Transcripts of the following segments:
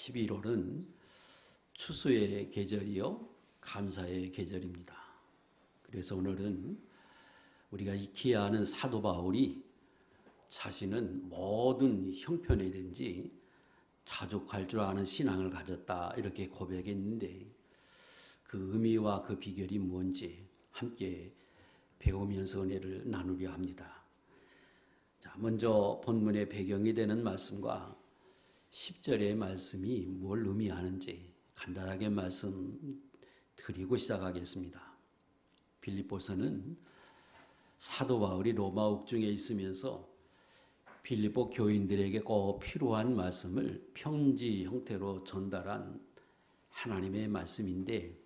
11월은 추수의 계절이요 감사의 계절입니다. 그래서 오늘은 우리가 익히 아는 사도 바울이 자신은 모든 형편이든지 자족할 줄 아는 신앙을 가졌다 이렇게 고백했는데 그 의미와 그 비결이 뭔지 함께 배우면서 은혜를 나누려 합니다. 자, 먼저 본문의 배경이 되는 말씀과 10절의 말씀이 뭘 의미하는지 간단하게 말씀드리고 시작하겠습니다. 빌립보서는 사도 바울이 로마 옥중에 있으면서 빌립보 교인들에게 꼭 필요한 말씀을 편지 형태로 전달한 하나님의 말씀인데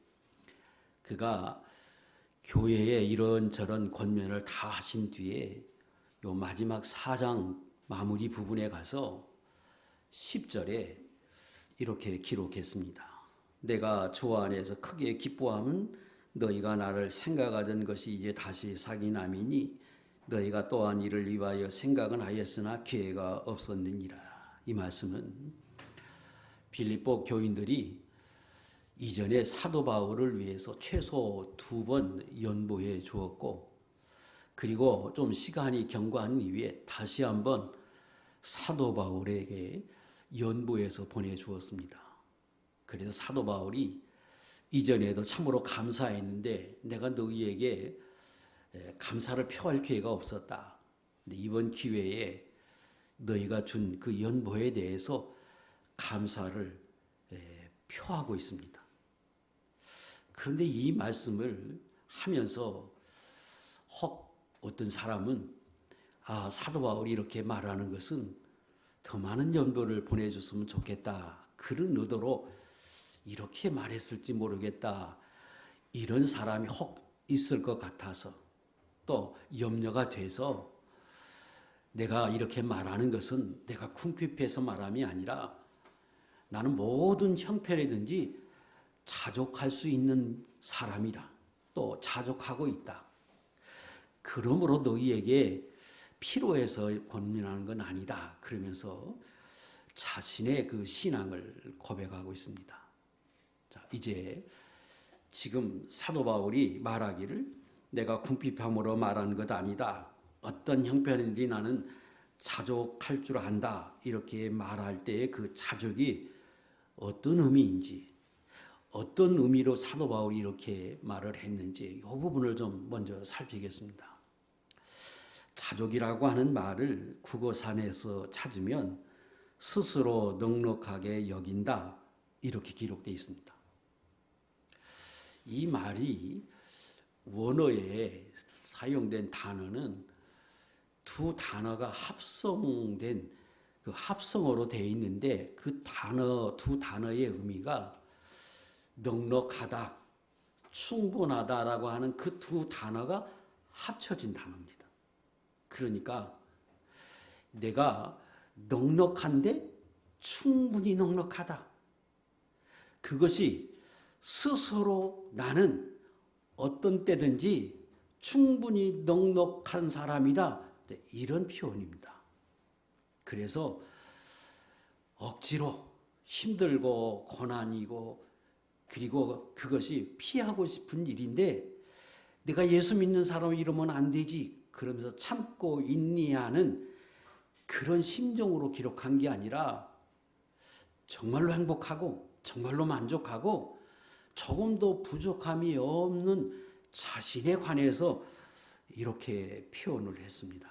그가 교회에 이런저런 권면을 다 하신 뒤에 요 마지막 4장 마무리 부분에 가서 10절에 이렇게 기록했습니다. 내가 주 안에서 크게 기뻐함은 너희가 나를 생각하던 것이 이제 다시 사기남이니 너희가 또한 이를 위하여 생각은 하였으나 기회가 없었느니라. 이 말씀은 빌립보 교인들이 이전에 사도 바울을 위해서 최소 2번 연보해 주었고 그리고 좀 시간이 경과한 이후에 다시 한번 사도 바울에게 연보해서 보내주었습니다. 그래서 사도 바울이 이전에도 참으로 감사했는데 내가 너희에게 감사를 표할 기회가 없었다. 근데 이번 기회에 너희가 준 그 연보에 대해서 감사를 표하고 있습니다. 그런데 이 말씀을 하면서 어떤 사람은 사도 바울이 이렇게 말하는 것은 더 많은 연보를 보내줬으면 좋겠다. 그런 의도로 이렇게 말했을지 모르겠다. 이런 사람이 있을 것 같아서 또 염려가 돼서 내가 이렇게 말하는 것은 내가 궁핍해서 말함이 아니라 나는 모든 형편이든지 자족할 수 있는 사람이다. 또 자족하고 있다. 그러므로 너희에게 필요해서 권면하는 건 아니다. 그러면서 자신의 그 신앙을 고백하고 있습니다. 자, 이제 지금 사도 바울이 말하기를 내가 궁핍함으로 말하는 것 아니다. 어떤 형편인지 나는 자족할 줄 안다. 이렇게 말할 때의 그 자족이 어떤 의미인지 어떤 의미로 사도 바울이 이렇게 말을 했는지 이 부분을 좀 먼저 살피겠습니다. 자족이라고 하는 말을 국어산에서 찾으면 스스로 넉넉하게 여긴다 이렇게 기록되어 있습니다. 이 말이 원어에 사용된 단어는 두 단어가 합성된 그 합성어로 되어 있는데 그 두 단어의 의미가 넉넉하다, 충분하다라고 하는 그 두 단어가 합쳐진 단어입니다. 그러니까 내가 넉넉한데 충분히 넉넉하다. 그것이 스스로 나는 어떤 때든지 충분히 넉넉한 사람이다. 이런 표현입니다. 그래서 억지로 힘들고 고난이고 그리고 그것이 피하고 싶은 일인데 내가 예수 믿는 사람 이러면 안 되지. 그러면서 참고 인내하는 그런 심정으로 기록한 게 아니라 정말로 행복하고 정말로 만족하고 조금도 부족함이 없는 자신에 관해서 이렇게 표현을 했습니다.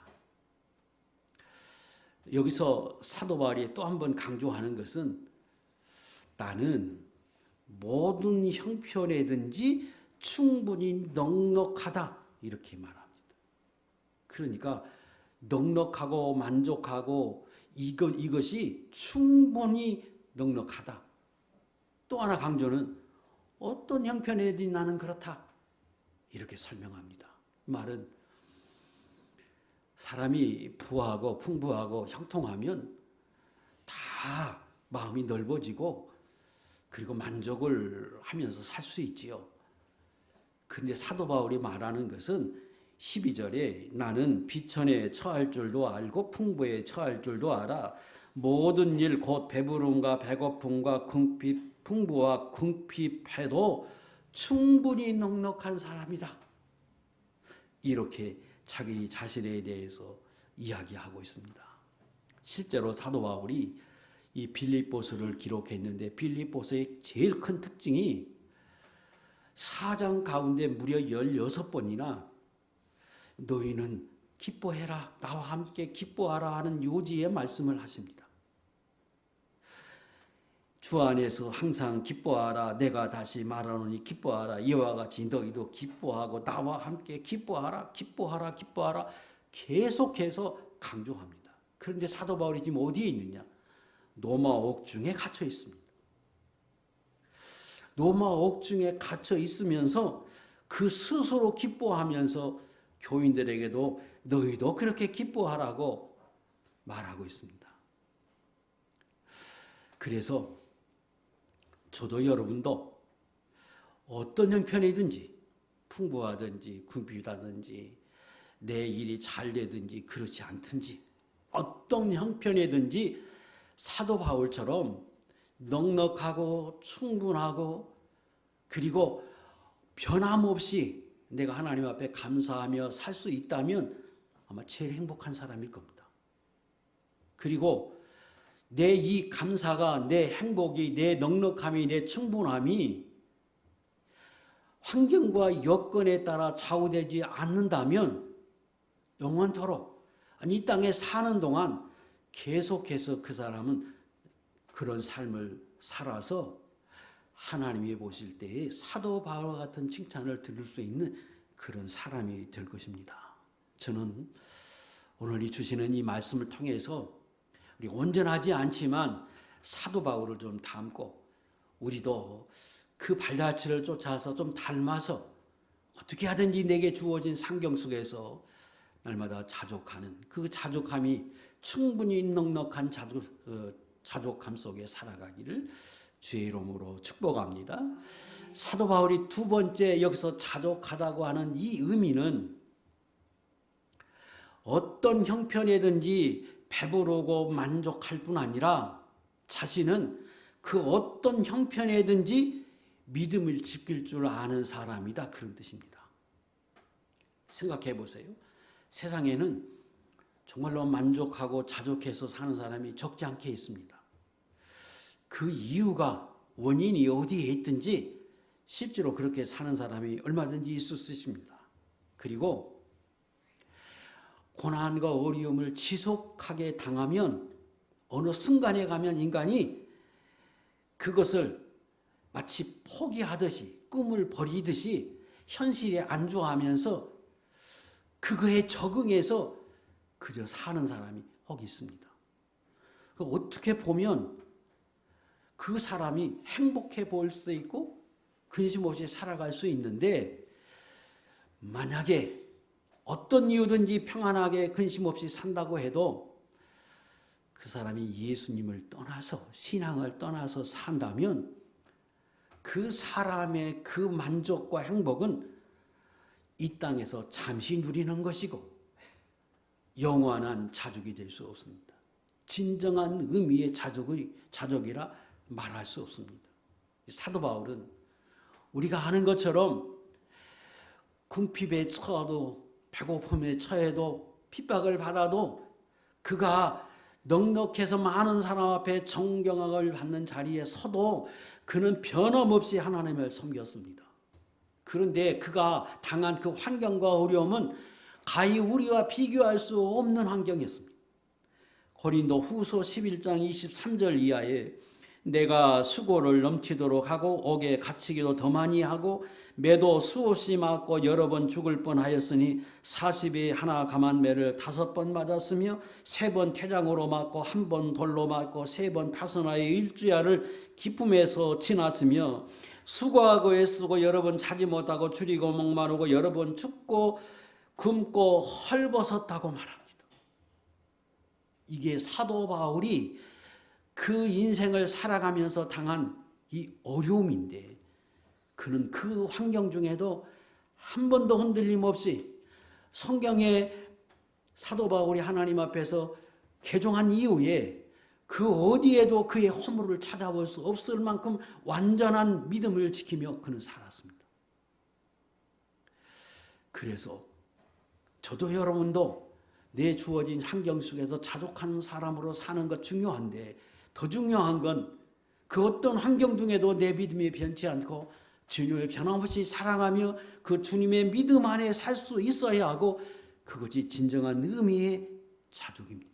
여기서 사도 바울이 또 한 번 강조하는 것은 나는 모든 형편에든지 충분히 넉넉하다 이렇게 말합니다. 그러니까 넉넉하고 만족하고 이것이 충분히 넉넉하다. 또 하나 강조는 어떤 형편에든지 나는 그렇다. 이렇게 설명합니다. 말은 사람이 부하고 풍부하고 형통하면 다 마음이 넓어지고 그리고 만족을 하면서 살 수 있지요. 그런데 사도 바울이 말하는 것은 12절에 나는 비천에 처할 줄도 알고 풍부에 처할 줄도 알아 모든 일 곧 배부름과 배고픔과 풍부와 궁핍해도 충분히 넉넉한 사람이다. 이렇게 자기 자신에 대해서 이야기하고 있습니다. 실제로 사도 바울이 이 빌립보서를 기록했는데 빌립보서의 제일 큰 특징이 4장 가운데 무려 16번이나 너희는 기뻐해라, 나와 함께 기뻐하라 하는 요지의 말씀을 하십니다. 주 안에서 항상 기뻐하라, 내가 다시 말하노니 기뻐하라, 이와 같이 너희도 기뻐하고 나와 함께 기뻐하라, 기뻐하라, 기뻐하라 계속해서 강조합니다. 그런데 사도 바울이 지금 어디에 있느냐? 로마 옥중에 갇혀 있습니다. 로마 옥중에 갇혀 있으면서 그 스스로 기뻐하면서 교인들에게도 너희도 그렇게 기뻐하라고 말하고 있습니다. 그래서 저도 여러분도 어떤 형편이든지 풍부하든지 궁핍하든지 내 일이 잘 되든지 그렇지 않든지 어떤 형편이든지 사도 바울처럼 넉넉하고 충분하고 그리고 변함없이 내가 하나님 앞에 감사하며 살 수 있다면 아마 제일 행복한 사람일 겁니다. 그리고 내 이 감사가, 내 행복이, 내 넉넉함이, 내 충분함이 환경과 여건에 따라 좌우되지 않는다면 영원토록 이 땅에 사는 동안 계속해서 그 사람은 그런 삶을 살아서 하나님이 보실 때에 사도 바울과 같은 칭찬을 들을 수 있는 그런 사람이 될 것입니다. 저는 오늘 이 주시는 이 말씀을 통해서 우리 온전하지 않지만 사도 바울을 좀 닮고 우리도 그 발자취를 쫓아서 좀 닮아서 어떻게 하든지 내게 주어진 상경 속에서 날마다 자족하는 그 자족함이 충분히 넉넉한 자족함 속에 살아가기를 주의 이름으로 축복합니다. 사도 바울이 두 번째 여기서 자족하다고 하는 이 의미는 어떤 형편이든지 배부르고 만족할 뿐 아니라 자신은 그 어떤 형편이든지 믿음을 지킬 줄 아는 사람이다, 그런 뜻입니다. 생각해 보세요. 세상에는 정말로 만족하고 자족해서 사는 사람이 적지 않게 있습니다. 그 이유가 원인이 어디에 있든지 실제로 그렇게 사는 사람이 얼마든지 있을 수 있습니다. 그리고 고난과 어려움을 지속하게 당하면 어느 순간에 가면 인간이 그것을 마치 포기하듯이 꿈을 버리듯이 현실에 안주하면서 그거에 적응해서 그저 사는 사람이 혹 있습니다. 어떻게 보면 그 사람이 행복해 보일 수도 있고 근심 없이 살아갈 수 있는데 만약에 어떤 이유든지 평안하게 근심 없이 산다고 해도 그 사람이 예수님을 떠나서 신앙을 떠나서 산다면 그 사람의 그 만족과 행복은 이 땅에서 잠시 누리는 것이고 영원한 자족이 될 수 없습니다. 진정한 의미의 자족이라 말할 수 없습니다. 사도 바울은 우리가 아는 것처럼 궁핍에 처해도 배고픔에 처해도 핍박을 받아도 그가 넉넉해서 많은 사람 앞에 존경을 받는 자리에 서도 그는 변함없이 하나님을 섬겼습니다. 그런데 그가 당한 그 환경과 어려움은 가히 우리와 비교할 수 없는 환경이었습니다. 고린도 후서 11장 23절 이하에 내가 수고를 넘치도록 하고 옥에 갇히기도 더 많이 하고 매도 수없이 맞고 여러 번 죽을 뻔하였으니 40에 하나 감한매를 5번 맞았으며 3번 태장으로 맞고 1번 돌로 맞고 3번 타선하여 일주야를 기품에서 지났으며 수고하고 애쓰고 여러 번 자지 못하고 줄이고 목마르고 여러 번 춥고 굶고 헐벗었다고 말합니다. 이게 사도 바울이 그 인생을 살아가면서 당한 이 어려움인데 그는 그 환경 중에도 한 번도 흔들림 없이 성경에 사도 바울이 하나님 앞에서 개종한 이후에 그 어디에도 그의 허물을 찾아볼 수 없을 만큼 완전한 믿음을 지키며 그는 살았습니다. 그래서 저도 여러분도 내 주어진 환경 속에서 자족하는 사람으로 사는 것 중요한데, 더 중요한 건 그 어떤 환경 중에도 내 믿음이 변치 않고 주님을 변함없이 사랑하며 그 주님의 믿음 안에 살 수 있어야 하고, 그것이 진정한 의미의 자족입니다.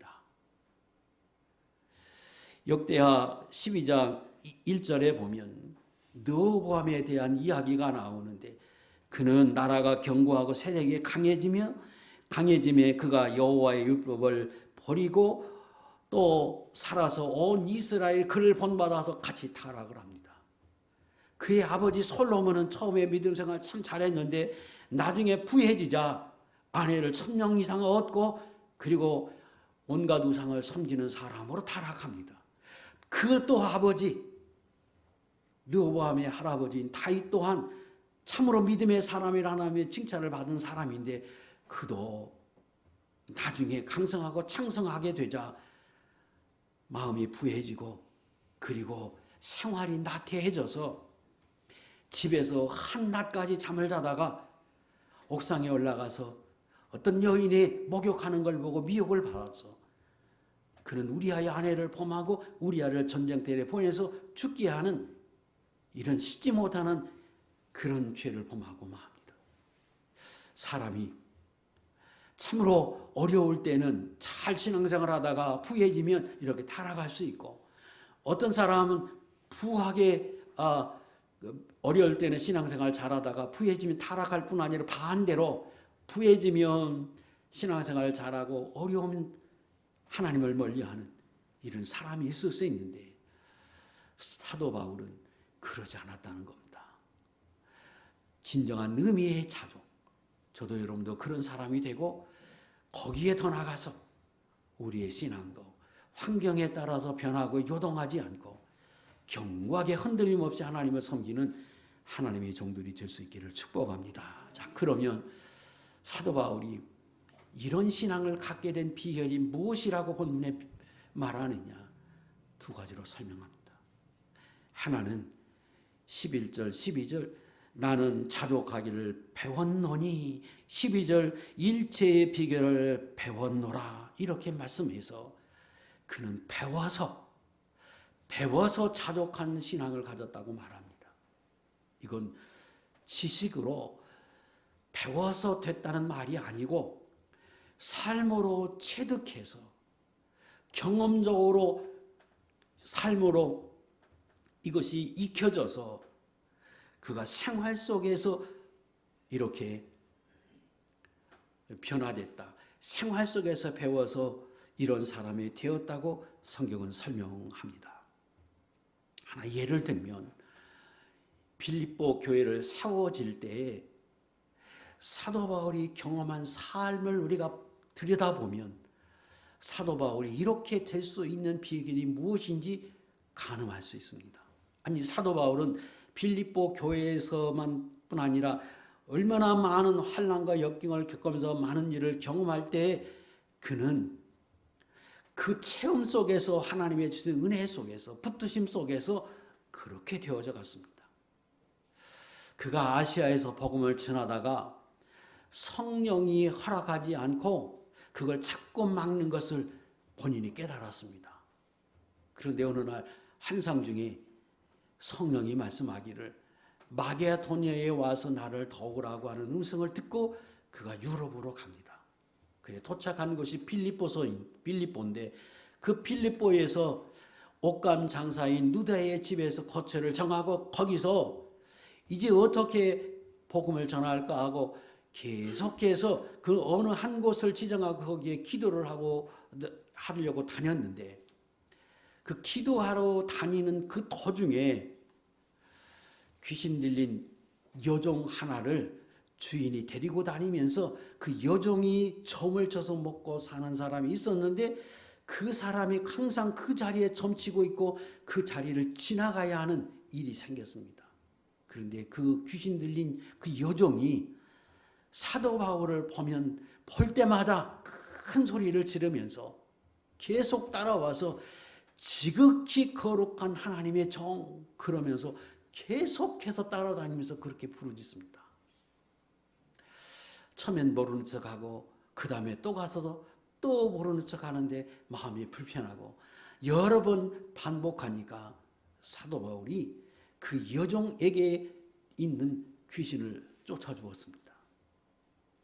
역대하 12장 1절에 보면 르호보암에 대한 이야기가 나오는데, 그는 나라가 견고하고 세력이 강해짐에 그가 여호와의 율법을 버리고 또 살아서 온 이스라엘 그를 본받아서 같이 타락을 합니다. 그의 아버지 솔로몬은 처음에 믿음 생활 참 잘했는데 나중에 부해지자 아내를 1000명 이상 얻고 그리고 온갖 우상을 섬기는 사람으로 타락합니다. 그것도 아버지 르호보암의 할아버지인 다윗 또한 참으로 믿음의 사람이라는 칭찬을 받은 사람인데, 그도 나중에 강성하고 창성하게 되자 마음이 부해지고 그리고 생활이 나태해져서 집에서 한낮까지 잠을 자다가 옥상에 올라가서 어떤 여인이 목욕하는 걸 보고 미혹을 받았어. 그는 우리아의 아내를 범하고 우리아를 전쟁터에 보내서 죽게 하는 이런 씻지 못하는 그런 죄를 범하고 맙니다. 사람이 참으로 어려울 때는 잘 신앙생활 하다가 부해지면 이렇게 타락할 수 있고, 어떤 사람은 부하게 어려울 때는 신앙생활 잘하다가 부해지면 타락할 뿐 아니라 반대로 부해지면 신앙생활 잘하고 어려우면 하나님을 멀리하는 이런 사람이 있을 수 있는데, 사도 바울은 그러지 않았다는 겁니다. 진정한 의미의 자족, 저도 여러분도 그런 사람이 되고 거기에 더 나가서 우리의 신앙도 환경에 따라서 변하고 요동하지 않고 견고하게 흔들림 없이 하나님을 섬기는 하나님의 종들이 될 수 있기를 축복합니다. 자, 그러면 사도 바울이 이런 신앙을 갖게 된 비결이 무엇이라고 본문에 말하느냐? 두 가지로 설명합니다. 하나는 11절, 12절 나는 자족하기를 배웠노니, 12절 일체의 비결을 배웠노라, 이렇게 말씀해서 그는 배워서 자족한 신앙을 가졌다고 말합니다. 이건 지식으로 배워서 됐다는 말이 아니고 삶으로 체득해서 경험적으로 삶으로 이것이 익혀져서 그가 생활 속에서 이렇게 변화됐다. 생활 속에서 배워서 이런 사람이 되었다고 성경은 설명합니다. 하나 예를 들면 빌립보 교회를 세워질 때에 사도 바울이 경험한 삶을 우리가 들여다보면 사도 바울이 이렇게 될 수 있는 비결이 무엇인지 가늠할 수 있습니다. 아니, 사도 바울은 빌립보 교회에서만 뿐 아니라 얼마나 많은 환난과 역경을 겪으면서 많은 일을 경험할 때 그는 그 체험 속에서 하나님의 주신 은혜 속에서 붙드심 속에서 그렇게 되어져 갔습니다. 그가 아시아에서 복음을 전하다가 성령이 허락하지 않고 그걸 자꾸 막는 것을 본인이 깨달았습니다. 그런데 어느 날 환상 중에 성령이 말씀하기를 마게도냐에 와서 나를 도우라고 하는 음성을 듣고 그가 유럽으로 갑니다. 그래 도착한 곳이 빌립보인데 그 빌립보에서 옷감 장사인 누다의 집에서 거처를 정하고 거기서 이제 어떻게 복음을 전할까 하고 계속해서 그 어느 한 곳을 지정하고 거기에 기도를 하려고 다녔는데, 그 기도하러 다니는 그 도중에 귀신 들린 여종 하나를 주인이 데리고 다니면서 그 여종이 점을 쳐서 먹고 사는 사람이 있었는데, 그 사람이 항상 그 자리에 점치고 있고 그 자리를 지나가야 하는 일이 생겼습니다. 그런데 그 귀신 들린 그 여종이 사도 바울을 볼 때마다 큰 소리를 지르면서 계속 따라와서 지극히 거룩한 하나님의 종, 그러면서 계속해서 따라다니면서 그렇게 부르짖습니다. 처음엔 모르는 척하고 그 다음에 또 가서도 또 모르는 척하는데 마음이 불편하고 여러 번 반복하니까 사도 바울이 그 여종에게 있는 귀신을 쫓아주었습니다.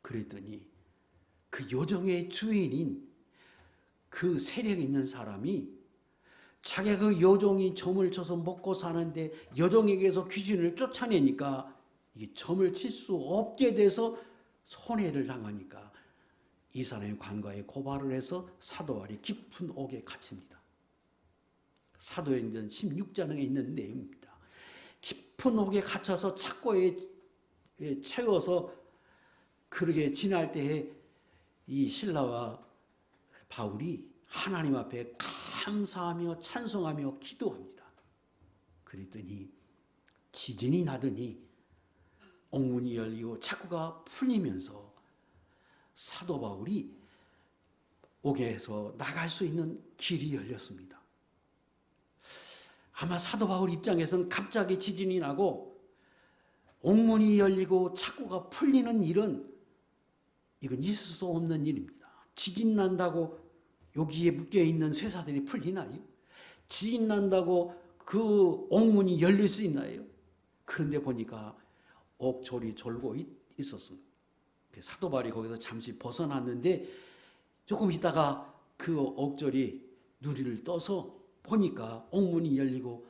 그랬더니 그 여종의 주인인 그 세력 있는 사람이 자기가 그 여종이 점을 쳐서 먹고 사는데 여종에게서 귀신을 쫓아내니까 이게 점을 칠 수 없게 돼서 손해를 당하니까 이 사람이 관과에 고발을 해서 사도 바울이 깊은 옥에 갇힙니다. 사도행전 16장에 있는 내용입니다. 깊은 옥에 갇혀서 착고에 채워서 그렇게 지날 때에 이 실라와 바울이 하나님 앞에 감사하며 찬송하며 기도합니다. 그랬더니 지진이 나더니 옥문이 열리고 착고가 풀리면서 사도 바울이 옥에서 나갈 수 있는 길이 열렸습니다. 아마 사도 바울 입장에서는 갑자기 지진이 나고 옥문이 열리고 착고가 풀리는 일은 이건 있을 수 없는 일입니다. 지진 난다고 여기에 묶여있는 쇠사들이 풀리나요? 지진 난다고 그 옥문이 열릴 수 있나요? 그런데 보니까 옥졸이 졸고 있었습니다. 사도 바울이 거기서 잠시 벗어났는데 조금 있다가 그 옥졸이 누리를 떠서 보니까 옥문이 열리고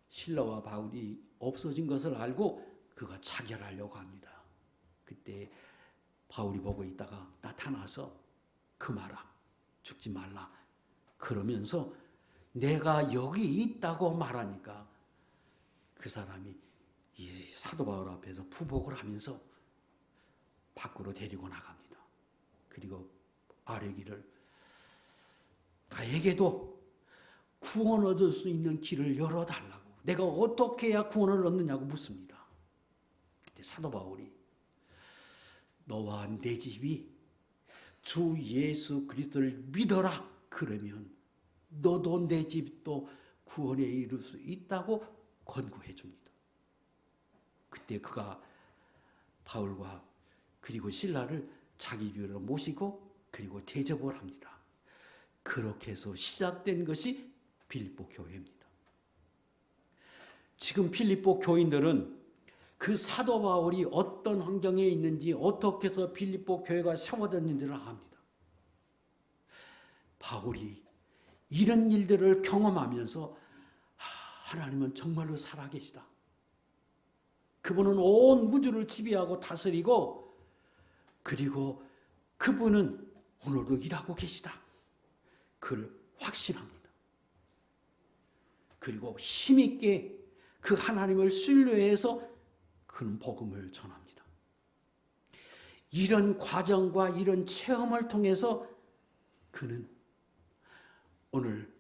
실라와 바울이 없어진 것을 알고 그가 자결하려고 합니다. 그때 바울이 보고 있다가 나타나서 그마라, 죽지 말라 그러면서 내가 여기 있다고 말하니까 그 사람이 이 사도 바울 앞에서 부복을 하면서 밖으로 데리고 나갑니다. 그리고 아뢰기를 나에게도 구원 얻을 수 있는 길을 열어달라고, 내가 어떻게 해야 구원을 얻느냐고 묻습니다. 그때 사도 바울이 너와 내 집이 주 예수 그리스도를 믿어라 그러면 너도 내 집도 구원에 이룰 수 있다고 권고해 줍니다. 그때 그가 바울과 그리고 실라를 자기 집으로 모시고 그리고 대접을 합니다. 그렇게 해서 시작된 것이 빌립보 교회입니다. 지금 빌립보 교인들은 그 사도 바울이 어떤 환경에 있는지 어떻게 해서 빌립보 교회가 세워졌는지를 압니다. 바울이 이런 일들을 경험하면서 하나님은 정말로 살아계시다. 그분은 온 우주를 지배하고 다스리고 그리고 그분은 오늘도 일하고 계시다. 그걸 확신합니다. 그리고 힘있게 그 하나님을 신뢰해서 그는 복음을 전합니다. 이런 과정과 이런 체험을 통해서 그는 오늘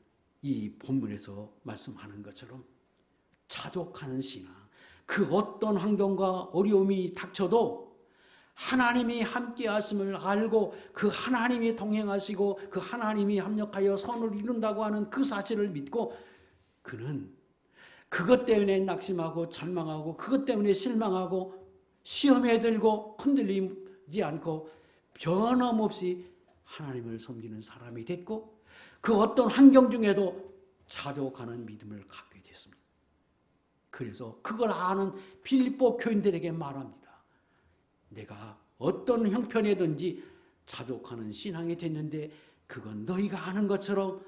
이 본문에서 말씀하는 것처럼 자족하는 신앙, 그 어떤 환경과 어려움이 닥쳐도 하나님이 함께 하심을 알고 그 하나님이 동행하시고 그 하나님이 합력하여 선을 이룬다고 하는 그 사실을 믿고 그는 그것 때문에 낙심하고 절망하고 그것 때문에 실망하고 시험에 들고 흔들리지 않고 변함없이 하나님을 섬기는 사람이 됐고 그 어떤 환경 중에도 자족하는 믿음을 갖게 됐습니다. 그래서 그걸 아는 빌립보 교인들에게 말합니다. 내가 어떤 형편이든지 자족하는 신앙이 됐는데 그건 너희가 아는 것처럼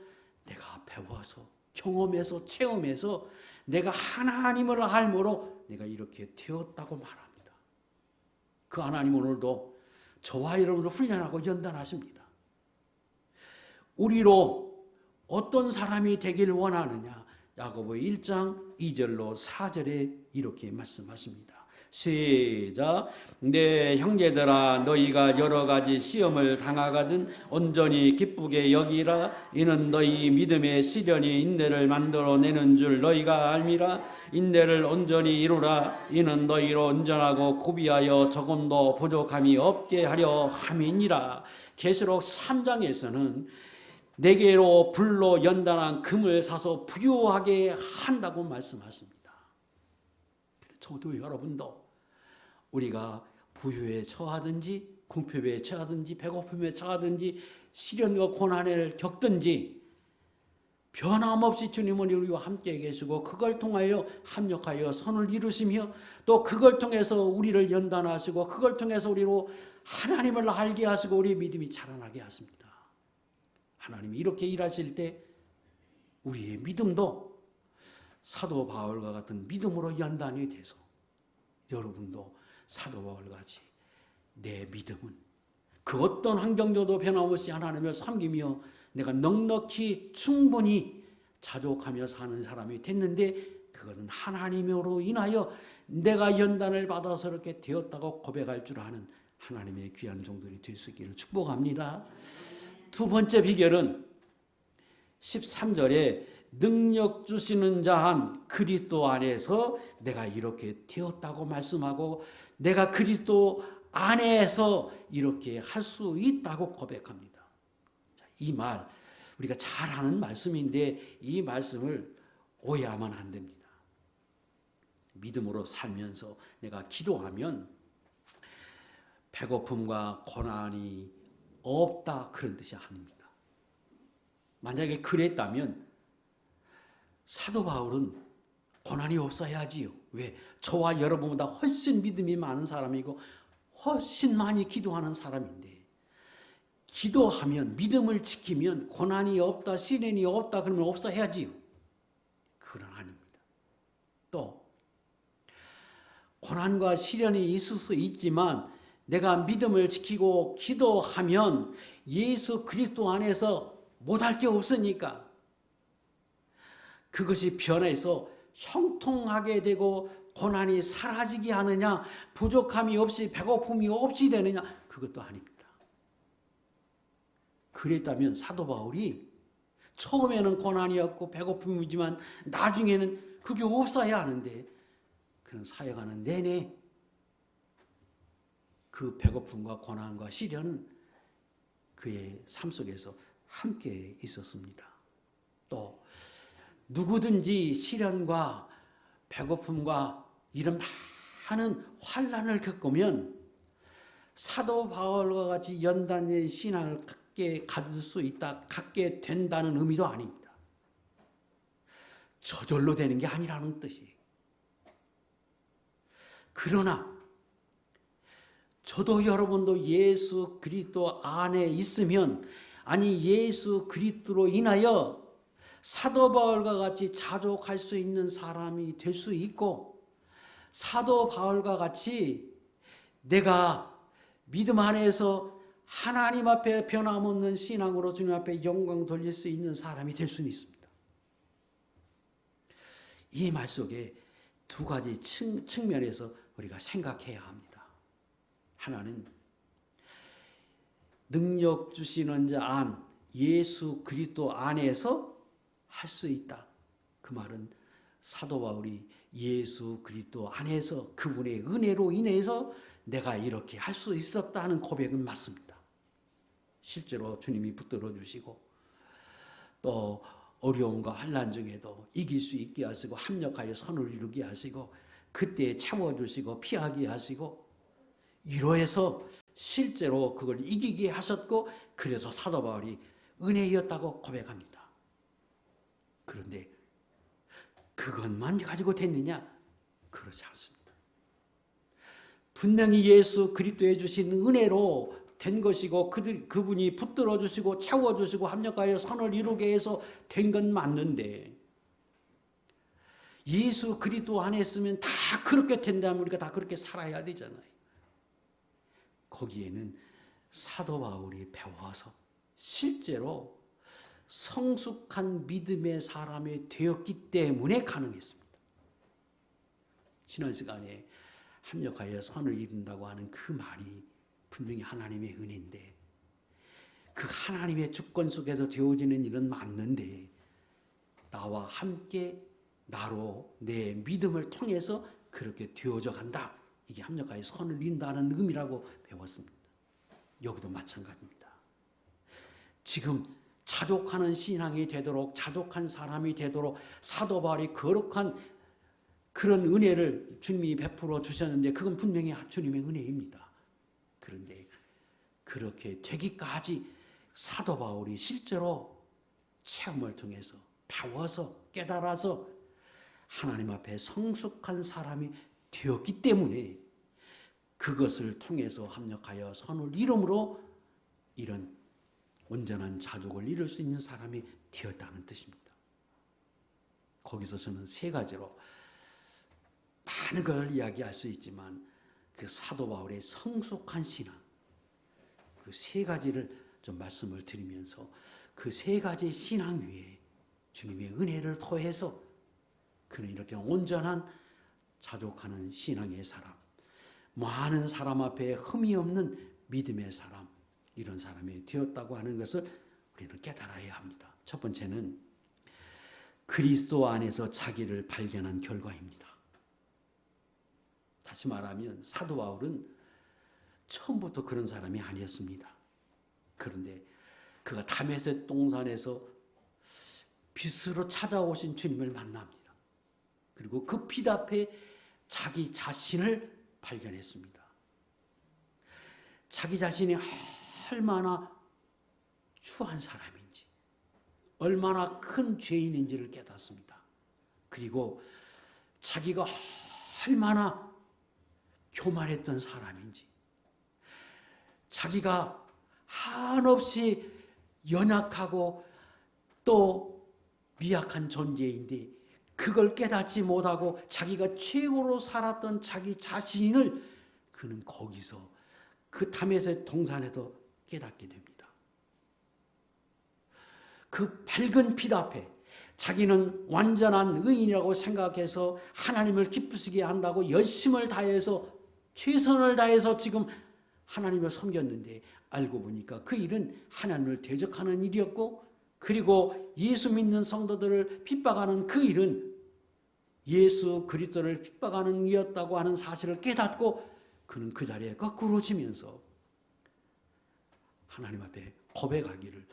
내가 배워서 경험해서 체험해서 내가 하나님을 알므로 내가 이렇게 되었다고 말합니다. 그 하나님 오늘도 저와 여러분을 훈련하고 연단하십니다. 우리로 어떤 사람이 되길 원하느냐? 야고보 1장 2절로 4절에 이렇게 말씀하십니다. 시작. 내 형제들아 너희가 여러 가지 시험을 당하거든 온전히 기쁘게 여기라. 이는 너희 믿음의 시련이 인내를 만들어내는 줄 너희가 알미라. 인내를 온전히 이루라. 이는 너희로 온전하고 고비하여 조금도 부족함이 없게 하려 함이니라. 계시록 3장에서는 내게로 불로 연단한 금을 사서 부유하게 한다고 말씀하십니다. 저도 여러분도 우리가 부유에 처하든지 궁핍에 처하든지 배고픔에 처하든지 시련과 고난을 겪든지 변함없이 주님은 우리와 함께 계시고 그걸 통하여 합력하여 선을 이루시며 또 그걸 통해서 우리를 연단하시고 그걸 통해서 우리로 하나님을 알게 하시고 우리의 믿음이 자라나게 하십니다. 하나님이 이렇게 일하실 때 우리의 믿음도 사도 바울과 같은 믿음으로 연단이 돼서 여러분도 사도 바울같이 내 믿음은 그 어떤 환경조도 변함없이 하나님을 섬기며 내가 넉넉히 충분히 자족하며 사는 사람이 됐는데 그것은 하나님으로 인하여 내가 연단을 받아서 이렇게 되었다고 고백할 줄 아는 하나님의 귀한 종들이 될 수 있기를 축복합니다. 두 번째 비결은 13절에 능력 주시는 자 한 그리스도 안에서 내가 이렇게 되었다고 말씀하고 내가 그리스도 안에서 이렇게 할 수 있다고 고백합니다. 이 말 우리가 잘 아는 말씀인데 이 말씀을 오해하면 안 됩니다. 믿음으로 살면서 내가 기도하면 배고픔과 고난이 없다 그런 뜻이 아닙니다. 만약에 그랬다면 사도 바울은 고난이 없어야지요. 왜? 저와 여러분보다 훨씬 믿음이 많은 사람이고 훨씬 많이 기도하는 사람인데 기도하면 믿음을 지키면 고난이 없다 시련이 없다 그러면 없어야지요. 그건 아닙니다. 또 고난과 시련이 있을 수 있지만 내가 믿음을 지키고 기도하면 예수 그리스도 안에서 못할 게 없으니까 그것이 변해서 형통하게 되고 고난이 사라지게 하느냐 부족함이 없이 배고픔이 없이 되느냐 그것도 아닙니다. 그랬다면 사도 바울이 처음에는 고난이었고 배고픔이지만 나중에는 그게 없어야 하는데 그런 사역하는 내내 그 배고픔과 고난과 시련은 그의 삶 속에서 함께 있었습니다. 또 누구든지 시련과 배고픔과 이런 많은 환난을 겪으면 사도 바울과 같이 연단된 신앙을 가질 수 있다, 갖게 된다는 의미도 아닙니다. 저절로 되는 게 아니라는 뜻이에요. 그러나 저도 여러분도 예수 그리스도 안에 있으면 아니 예수 그리스도로 인하여 사도 바울과 같이 자족할 수 있는 사람이 될 수 있고 사도 바울과 같이 내가 믿음 안에서 하나님 앞에 변함없는 신앙으로 주님 앞에 영광 돌릴 수 있는 사람이 될 수는 있습니다. 이 말 속에 두 가지 측면에서 우리가 생각해야 합니다. 하나는 능력 주시는 자 안 예수 그리스도 안에서 할 수 있다. 그 말은 사도 바울이 예수 그리스도 안에서 그분의 은혜로 인해서 내가 이렇게 할 수 있었다는 고백은 맞습니다. 실제로 주님이 붙들어 주시고 또 어려움과 환난 중에도 이길 수 있게 하시고 합력하여 선을 이루게 하시고 그때 채워주시고 피하게 하시고 이로해서 실제로 그걸 이기게 하셨고 그래서 사도 바울이 은혜였다고 고백합니다. 그런데 그것만 가지고 됐느냐? 그렇지 않습니다. 분명히 예수 그리스도에 주신 은혜로 된 것이고 그분이 붙들어 주시고 채워주시고 합력하여 선을 이루게 해서 된 건 맞는데 예수 그리스도 안에 있으면 다 그렇게 된다면 우리가 다 그렇게 살아야 되잖아요. 거기에는 사도 바울이 배워서 실제로 성숙한 믿음의 사람이 되었기 때문에 가능했습니다. 지난 시간에 합력하여 선을 이룬다고 하는 그 말이 분명히 하나님의 은혜인데 그 하나님의 주권 속에서 되어지는 일은 맞는데 나와 함께 나로 내 믿음을 통해서 그렇게 되어져 간다. 이게 합력하여 선을 이룬다는 의미라고 배웠습니다. 여기도 마찬가지입니다. 지금 자족하는 신앙이 되도록, 자족한 사람이 되도록 사도 바울이 거룩한 그런 은혜를 주님이 베풀어 주셨는데 그건 분명히 주님의 은혜입니다. 그런데 그렇게 되기까지 사도 바울이 실제로 체험을 통해서 배워서 깨달아서 하나님 앞에 성숙한 사람이 되었기 때문에 그것을 통해서 합력하여 선을 이름으로 이런 온전한 자족을 이룰 수 있는 사람이 되었다는 뜻입니다. 거기서 저는 세 가지로 많은 걸 이야기할 수 있지만 그 사도 바울의 성숙한 신앙, 그 세 가지를 좀 말씀을 드리면서 그 세 가지 신앙 위에 주님의 은혜를 토해서 그는 이렇게 온전한 자족하는 신앙의 사람, 많은 사람 앞에 흠이 없는 믿음의 사람, 이런 사람이 되었다고 하는 것을 우리는 깨달아야 합니다. 첫 번째는 그리스도 안에서 자기를 발견한 결과입니다. 다시 말하면 사도 바울은 처음부터 그런 사람이 아니었습니다. 그런데 그가 다메섹 동산에서 빛으로 찾아오신 주님을 만납니다. 그리고 그 빛 앞에 자기 자신을 발견했습니다. 자기 자신이 얼마나 추한 사람인지, 얼마나 큰 죄인인지를 깨닫습니다. 그리고 자기가 얼마나 교만했던 사람인지, 자기가 한없이 연약하고 또 미약한 존재인데 그걸 깨닫지 못하고 자기가 최고로 살았던 자기 자신을 그는 거기서 그 다메섹 동산에서 깨닫게 됩니다. 그 밝은 빛 앞에 자기는 완전한 의인이라고 생각해서 하나님을 기쁘시게 한다고 열심을 다해서 최선을 다해서 지금 하나님을 섬겼는데 알고 보니까 그 일은 하나님을 대적하는 일이었고, 그리고 예수 믿는 성도들을 핍박하는 그 일은 예수 그리스도를 핍박하는 일이었다고 하는 사실을 깨닫고 그는 그 자리에 거꾸로 지면서 하나님 앞에 고백하기를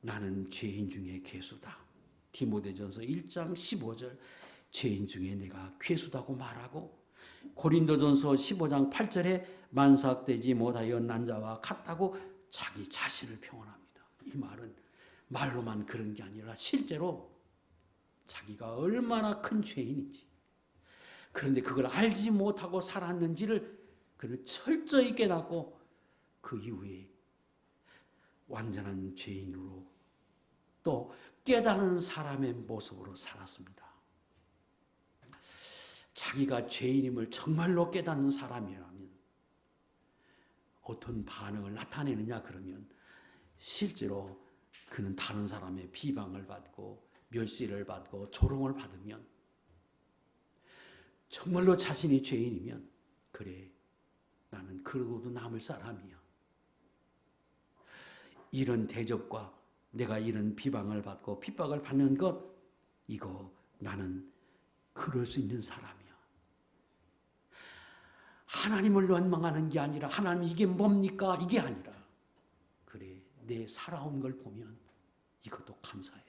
나는 죄인 중에 괴수다. 디모데전서 1장 15절 죄인 중에 내가 괴수다고 말하고, 고린도전서 15장 8절에 만삭되지 못하여 난 자와 같다고 자기 자신을 평언합니다. 이 말은 말로만 그런 게 아니라 실제로 자기가 얼마나 큰 죄인인지, 그런데 그걸 알지 못하고 살았는지를 그는 철저히 깨닫고 그 이후에 완전한 죄인으로 또 깨달은 사람의 모습으로 살았습니다. 자기가 죄인임을 정말로 깨닫는 사람이라면 어떤 반응을 나타내느냐 그러면 실제로 그는 다른 사람의 비방을 받고 멸시를 받고 조롱을 받으면 정말로 자신이 죄인이면 그래 나는 그러고도 남을 사람이야. 이런 대접과 내가 이런 비방을 받고 핍박을 받는 것, 이거 나는 그럴 수 있는 사람이야. 하나님을 원망하는 게 아니라 하나님 이게 뭡니까? 이게 아니라 그래 내 살아온 걸 보면 이것도 감사해.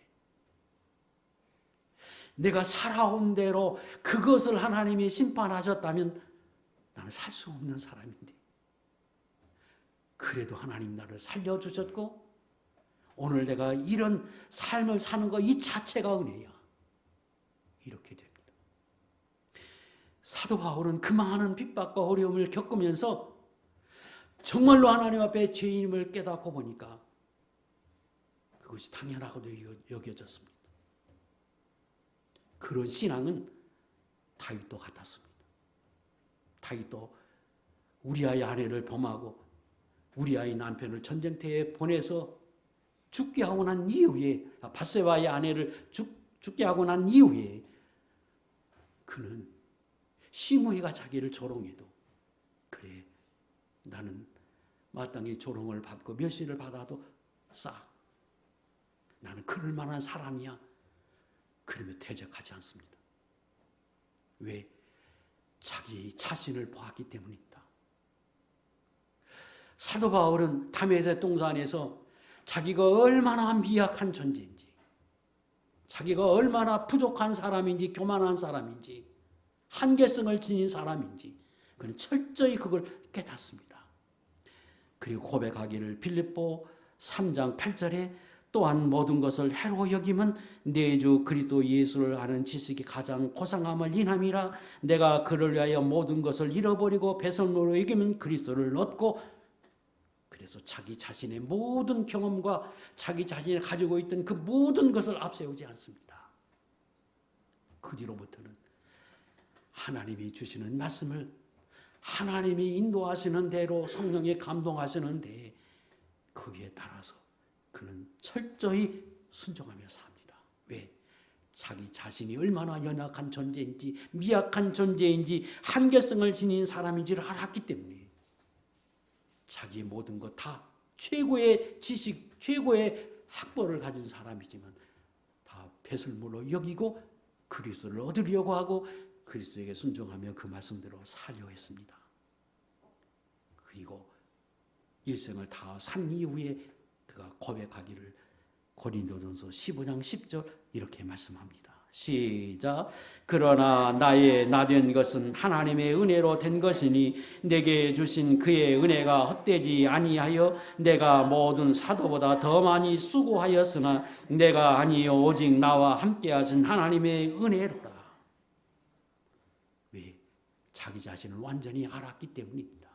내가 살아온 대로 그것을 하나님이 심판하셨다면 나는 살 수 없는 사람인데 그래도 하나님 나를 살려주셨고 오늘 내가 이런 삶을 사는 것 이 자체가 은혜야. 이렇게 됩니다. 사도 바울은 그 많은 핍박과 어려움을 겪으면서 정말로 하나님 앞에 죄인임을 깨닫고 보니까 그것이 당연하고도 여겨졌습니다. 그런 신앙은 다윗도 같았습니다. 다윗도 우리아의 아내를 범하고 우리아의 남편을 전쟁터에 보내서 죽게 하고 난 이후에, 밧세바의 아내를 죽게 하고 난 이후에 그는 시므이가 자기를 조롱해도 그래 나는 마땅히 조롱을 받고 멸시를 받아도 싹 나는 그럴 만한 사람이야. 그러며 대적하지 않습니다. 왜? 자기 자신을 보았기 때문입니다. 사도 바울은 다메섹 동산에서 자기가 얼마나 미약한 존재인지, 자기가 얼마나 부족한 사람인지, 교만한 사람인지, 한계성을 지닌 사람인지 그는 철저히 그걸 깨닫습니다. 그리고 고백하기를 빌립보 3장 8절에 또한 모든 것을 해로 여김은 내 주 그리스도 예수를 아는 지식이 가장 고상함을 인함이라. 내가 그를 위하여 모든 것을 잃어버리고 배설물로 여기면 그리스도를 얻고. 그래서 자기 자신의 모든 경험과 자기 자신이 가지고 있던 그 모든 것을 앞세우지 않습니다. 그 뒤로부터는 하나님이 주시는 말씀을 하나님이 인도하시는 대로 성령이 감동하시는 데 거기에 따라서 그는 철저히 순종하며 삽니다. 왜? 자기 자신이 얼마나 연약한 존재인지, 미약한 존재인지, 한계성을 지닌 사람인지를 알았기 때문에 자기 모든 것 다 최고의 지식, 최고의 학벌을 가진 사람이지만 다 배설물로 여기고 그리스도를 얻으려고 하고 그리스도에게 순종하며 그 말씀대로 살려 했습니다. 그리고 일생을 다 산 이후에 그가 고백하기를 고린도전서 15장 10절 이렇게 말씀합니다. 시작. 그러나 나의 나된 것은 하나님의 은혜로 된 것이니 내게 주신 그의 은혜가 헛되지 아니하여 내가 모든 사도보다 더 많이 수고하였으나 내가 아니요 오직 나와 함께 하신 하나님의 은혜로라. 왜? 자기 자신을 완전히 알았기 때문입니다.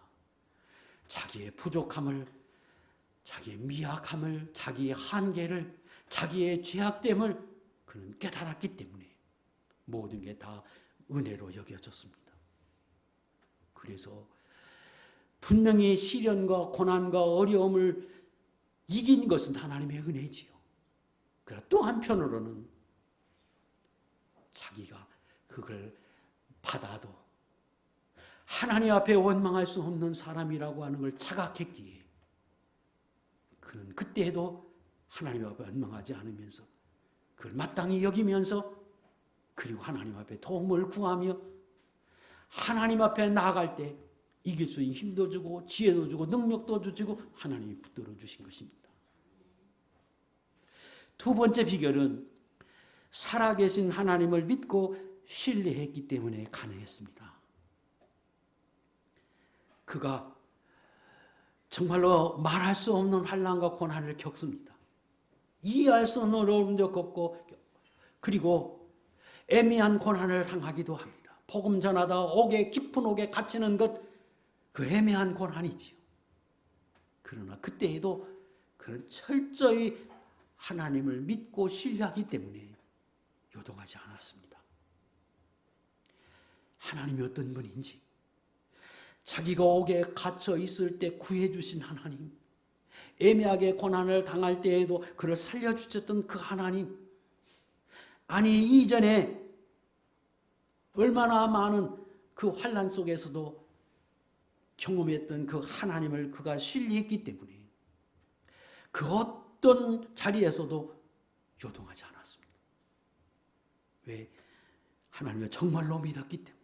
자기의 부족함을, 자기의 미약함을, 자기의 한계를, 자기의 죄악됨을 그는 깨달았기 때문에 모든 게 다 은혜로 여겨졌습니다. 그래서 분명히 시련과 고난과 어려움을 이긴 것은 하나님의 은혜지요. 그러나 또 한편으로는 자기가 그걸 받아도 하나님 앞에 원망할 수 없는 사람이라고 하는 걸 자각했기에 그는 그때에도 하나님 앞에 원망하지 않으면서 그걸 마땅히 여기면서 그리고 하나님 앞에 도움을 구하며 하나님 앞에 나아갈 때 이길 수 있는 힘도 주고 지혜도 주고 능력도 주시고 하나님이 붙들어 주신 것입니다. 두 번째 비결은 살아계신 하나님을 믿고 신뢰했기 때문에 가능했습니다. 그가 정말로 말할 수 없는 환난과 고난을 겪습니다. 이해할 수 없는 어려움도 겪고 그리고 애매한 고난을 당하기도 합니다. 복음 전하다 옥에 깊은 옥에 갇히는 것, 그 애매한 고난이지요. 그러나 그때에도 그는 철저히 하나님을 믿고 신뢰하기 때문에 요동하지 않았습니다. 하나님이 어떤 분인지, 자기가 옥에 갇혀 있을 때 구해주신 하나님, 애매하게 고난을 당할 때에도 그를 살려주셨던 그 하나님, 아니 이전에 얼마나 많은 그 환난 속에서도 경험했던 그 하나님을 그가 신뢰했기 때문에 그 어떤 자리에서도 요동하지 않았습니다. 왜? 하나님을 정말로 믿었기 때문에,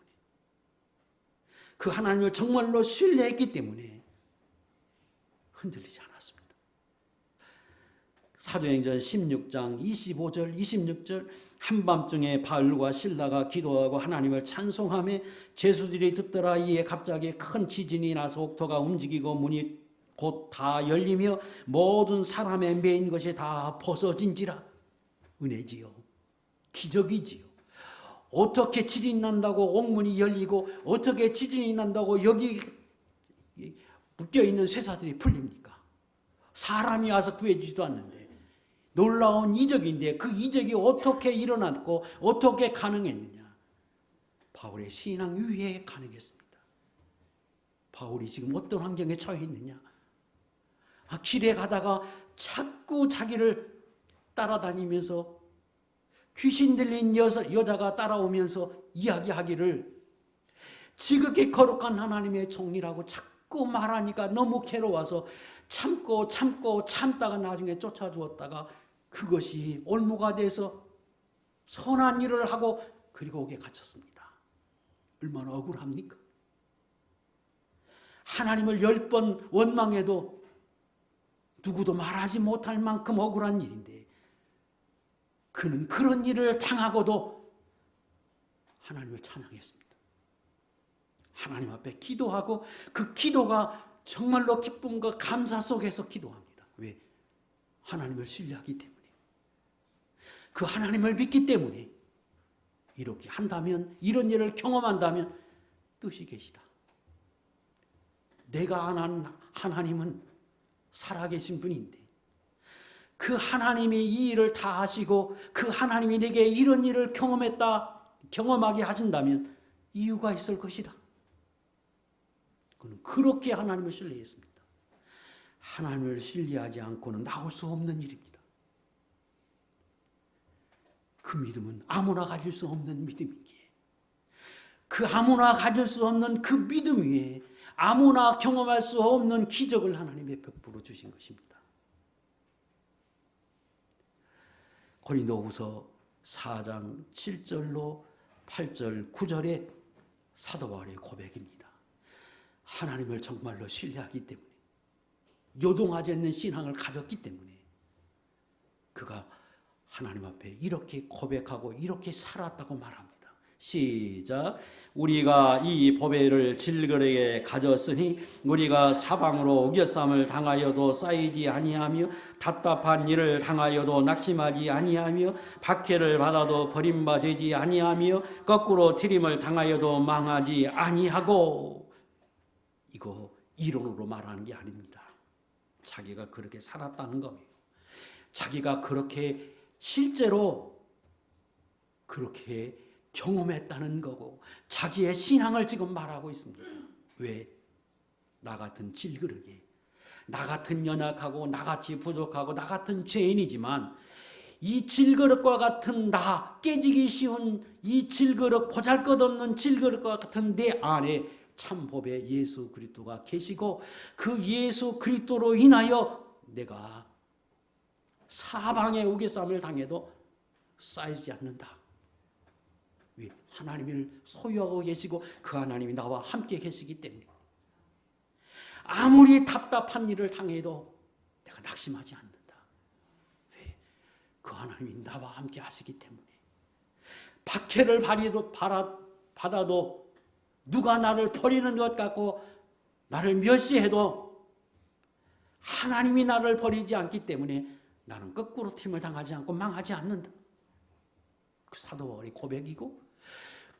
그 하나님을 정말로 신뢰했기 때문에 흔들리지 않았습니다. 사도행전 16장 25절 26절 한밤중에 바울과 실라가 기도하고 하나님을 찬송하며 제수들이 듣더라. 이에 갑자기 큰 지진이 나서 옥토가 움직이고 문이 곧 다 열리며 모든 사람의 매인 것이 다 벗어진지라. 은혜지요. 기적이지요. 어떻게 지진이 난다고 옥문이 열리고 어떻게 지진이 난다고 여기 묶여있는 쇠사들이 풀립니까? 사람이 와서 구해주지도 않는데 놀라운 이적인데 그 이적이 어떻게 일어났고 어떻게 가능했느냐? 바울의 신앙 위에 가능했습니다. 바울이 지금 어떤 환경에 처해 있느냐? 길에 가다가 자꾸 자기를 따라다니면서 귀신 들린 여자가 따라오면서 이야기하기를 지극히 거룩한 하나님의 종이라고 자꾸 말하니까 너무 괴로워서 참고 참다가 나중에 쫓아주었다가 그것이 올무가 돼서 선한 일을 하고 그리고 옥에 갇혔습니다. 얼마나 억울합니까? 하나님을 10번 원망해도 누구도 말하지 못할 만큼 억울한 일인데 그는 그런 일을 당하고도 하나님을 찬양했습니다. 하나님 앞에 기도하고 그 기도가 정말로 기쁨과 감사 속에서 기도합니다. 왜? 하나님을 신뢰하기 때문에. 그 하나님을 믿기 때문에 이렇게 한다면, 이런 일을 경험한다면 뜻이 계시다. 내가 아는 하나님은 살아계신 분인데 그 하나님이 이 일을 다 하시고 그 하나님이 내게 이런 일을 경험하게 하신다면 이유가 있을 것이다. 그는 그렇게 하나님을 신뢰했습니다. 하나님을 신뢰하지 않고는 나올 수 없는 일입니다. 그 믿음은 아무나 가질 수 없는 믿음이기에 그 아무나 가질 수 없는 그 믿음 위에 아무나 경험할 수 없는 기적을 하나님의 베풀어 주신 것입니다. 고린도후서 4장 7절로 8절 9절의 사도 바울의 고백입니다. 하나님을 정말로 신뢰하기 때문에 요동하지 않는 신앙을 가졌기 때문에 그가 하나님 앞에 이렇게 고백하고 이렇게 살았다고 말합니다. 시작. 우리가 이 보배를 질그릇에 가졌으니 우리가 사방으로 우겨쌈을 당하여도 쌓이지 아니하며 답답한 일을 당하여도 낙심하지 아니하며 박해를 받아도 버림받지 아니하며 거꾸로 트림을 당하여도 망하지 아니하고. 이거 이론으로 말하는 게 아닙니다. 자기가 그렇게 살았다는 거예요. 자기가 그렇게 실제로 그렇게 경험했다는 거고 자기의 신앙을 지금 말하고 있습니다. 왜? 나 같은 질그릇에 나 같은 연약하고 나같이 부족하고 나 같은 죄인이지만 이 질그릇과 같은 나 깨지기 쉬운 이 질그릇 보잘것없는 질그릇과 같은 내 안에 참법의 예수 그리스도가 계시고 그 예수 그리스도로 인하여 내가 사방에 우겨쌈을 당해도 쌓이지 않는다. 왜? 하나님을 소유하고 계시고 그 하나님이 나와 함께 계시기 때문에 아무리 답답한 일을 당해도 내가 낙심하지 않는다. 왜? 그 하나님이 나와 함께 하시기 때문에 박해를 받아도 누가 나를 버리는 것 같고 나를 멸시해도 하나님이 나를 버리지 않기 때문에 나는 거꾸로 팀을 당하지 않고 망하지 않는다. 그 사도 바울의 고백이고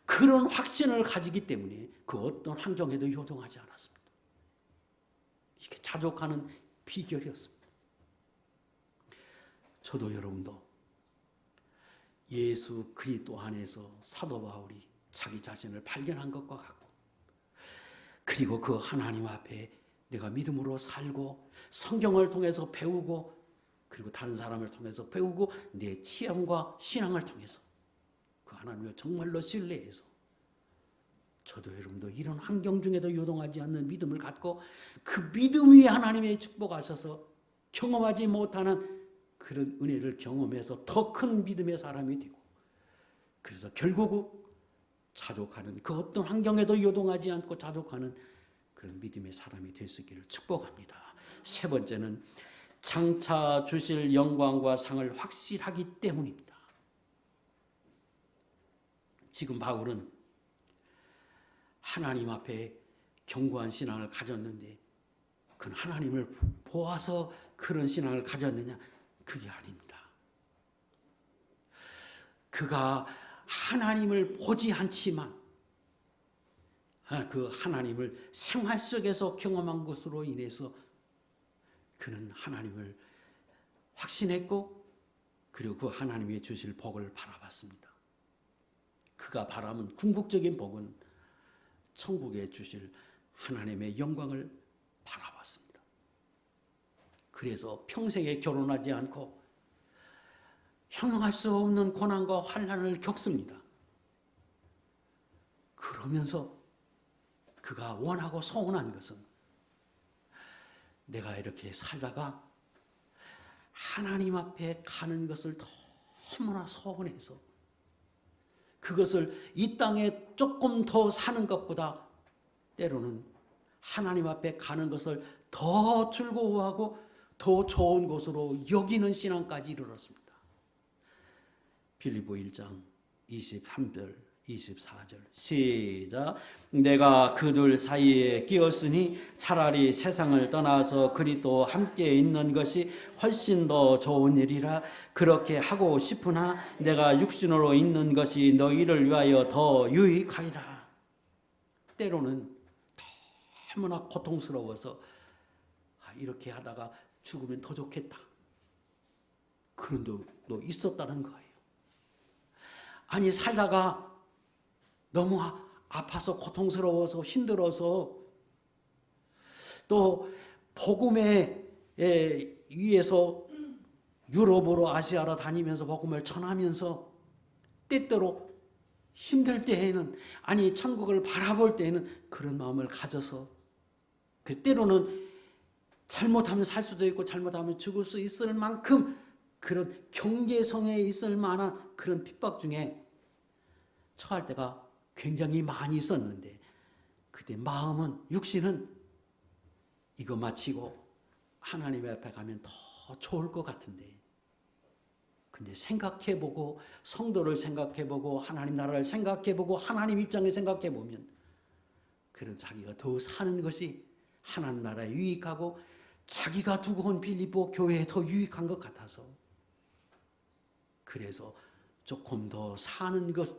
그런 확신을 가지기 때문에 그 어떤 환경에도 요동하지 않았습니다. 이게 자족하는 비결이었습니다. 저도 여러분도 예수 그리스도 안에서 사도 바울이 자기 자신을 발견한 것과 같고 그리고 그 하나님 앞에 내가 믿음으로 살고 성경을 통해서 배우고 그리고 다른 사람을 통해서 배우고 내 체험과 신앙을 통해서 그 하나님을 정말로 신뢰해서 저도 여러분도 이런 환경 중에도 요동하지 않는 믿음을 갖고 그 믿음 위에 하나님의 축복하셔서 경험하지 못하는 그런 은혜를 경험해서 더 큰 믿음의 사람이 되고 그래서 결국 자족하는 그 어떤 환경에도 요동하지 않고 자족하는 그런 믿음의 사람이 될 수 있기를 축복합니다. 세 번째는 장차 주실 영광과 상을 확실하기 때문입니다. 지금 바울은 하나님 앞에 견고한 신앙을 가졌는데 그는 하나님을 보아서 그런 신앙을 가졌느냐? 그게 아닙니다. 그가 하나님을 보지 않지만 그 하나님을 생활 속에서 경험한 것으로 인해서 그는 하나님을 확신했고 그리고 그 하나님이 주실 복을 바라봤습니다. 그가 바라는 궁극적인 복은 천국에 주실 하나님의 영광을 바라봤습니다. 그래서 평생에 결혼하지 않고 형용할 수 없는 고난과 환난을 겪습니다. 그러면서 그가 원하고 소원한 것은 내가 이렇게 살다가 하나님 앞에 가는 것을 너무나 소원해서 그것을 이 땅에 조금 더 사는 것보다 때로는 하나님 앞에 가는 것을 더 즐거워하고 더 좋은 곳으로 여기는 신앙까지 이르렀습니다. 빌립보 1장 23절 24절 시작. 내가 그들 사이에 끼었으니 차라리 세상을 떠나서 그리스도 함께 있는 것이 훨씬 더 좋은 일이라. 그렇게 하고 싶으나 내가 육신으로 있는 것이 너희를 위하여 더 유익하리라. 때로는 너무나 고통스러워서 이렇게 하다가 죽으면 더 좋겠다, 그런 도 있었다는 거예요. 아니, 살다가 너무 아파서 고통스러워서 힘들어서 또 복음에 위해서 유럽으로 아시아로 다니면서 복음을 전하면서 때때로 힘들 때에는, 아니 천국을 바라볼 때에는 그런 마음을 가져서 때로는 잘못하면 살 수도 있고 잘못하면 죽을 수 있을 만큼 그런 경계성에 있을 만한 그런 핍박 중에 처할 때가 굉장히 많이 있었는데, 그때 마음은, 육신은 이거 마치고 하나님 앞에 가면 더 좋을 것 같은데, 근데 생각해보고 성도를 생각해보고 하나님 나라를 생각해보고 하나님 입장에 생각해보면 그런 자기가 더 사는 것이 하나님 나라에 유익하고 자기가 두고 온 빌립보 교회에 더 유익한 것 같아서, 그래서 조금 더 사는 것,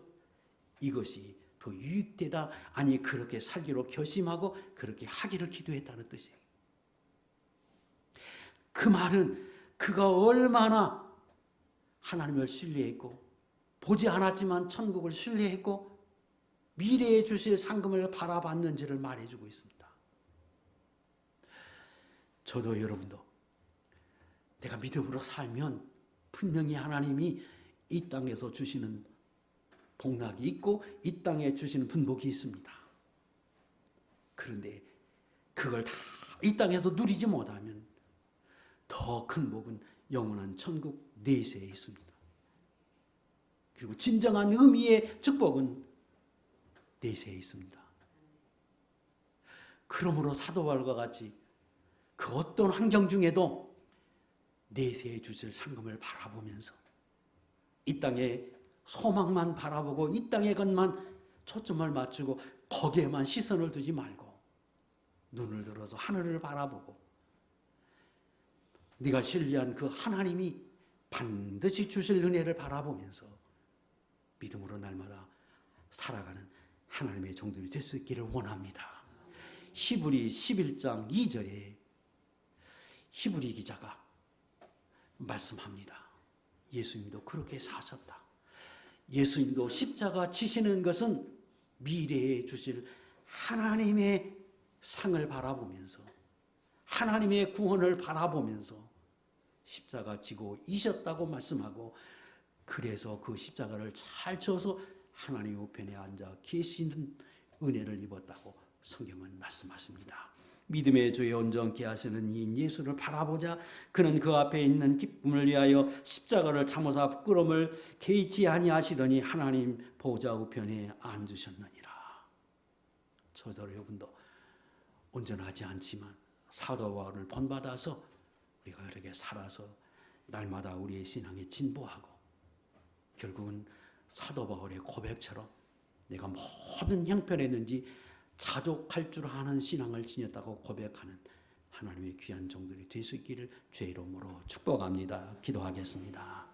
이것이 더 유익되다, 아니 그렇게 살기로 결심하고 그렇게 하기를 기도했다는 뜻이에요. 그 말은 그가 얼마나 하나님을 신뢰했고 보지 않았지만 천국을 신뢰했고 미래에 주실 상금을 바라봤는지를 말해주고 있습니다. 저도 여러분도 내가 믿음으로 살면 분명히 하나님이 이 땅에서 주시는 복락이 있고 이 땅에 주시는 분복이 있습니다. 그런데 그걸 다 이 땅에서 누리지 못하면 더 큰 복은 영원한 천국 내세에 있습니다. 그리고 진정한 의미의 축복은 내세에 있습니다. 그러므로 사도 바울과 같이 그 어떤 환경 중에도 내세에 주실 상금을 바라보면서 이 땅의 소망만 바라보고 이 땅의 것만 초점을 맞추고 거기에만 시선을 두지 말고 눈을 들어서 하늘을 바라보고 네가 신뢰한 그 하나님이 반드시 주실 은혜를 바라보면서 믿음으로 날마다 살아가는 하나님의 종들이 될 수 있기를 원합니다. 히브리 11장 2절에 히브리 기자가 말씀합니다. 예수님도 그렇게 사셨다. 예수님도 십자가 지시는 것은 미래에 주실 하나님의 상을 바라보면서 하나님의 구원을 바라보면서 십자가 지고 이셨다고 말씀하고, 그래서 그 십자가를 잘 져서 하나님 우편에 앉아 계시는 은혜를 입었다고 성경은 말씀하십니다. 믿음의 주에 온전케 하시는 이 예수를 바라보자. 그는 그 앞에 있는 기쁨을 위하여 십자가를 참으사 부끄러움을 개의치 아니하시더니 하나님 보좌 우편에 앉으셨느니라. 저도 여러분도 온전하지 않지만 사도 바울을 본받아서 우리가 그렇게 살아서 날마다 우리의 신앙이 진보하고 결국은 사도 바울의 고백처럼 내가 모든 형편에든지 자족할 줄 아는 신앙을 지녔다고 고백하는 하나님의 귀한 종들이 될 수 있기를 주의 이름으로 축복합니다. 기도하겠습니다.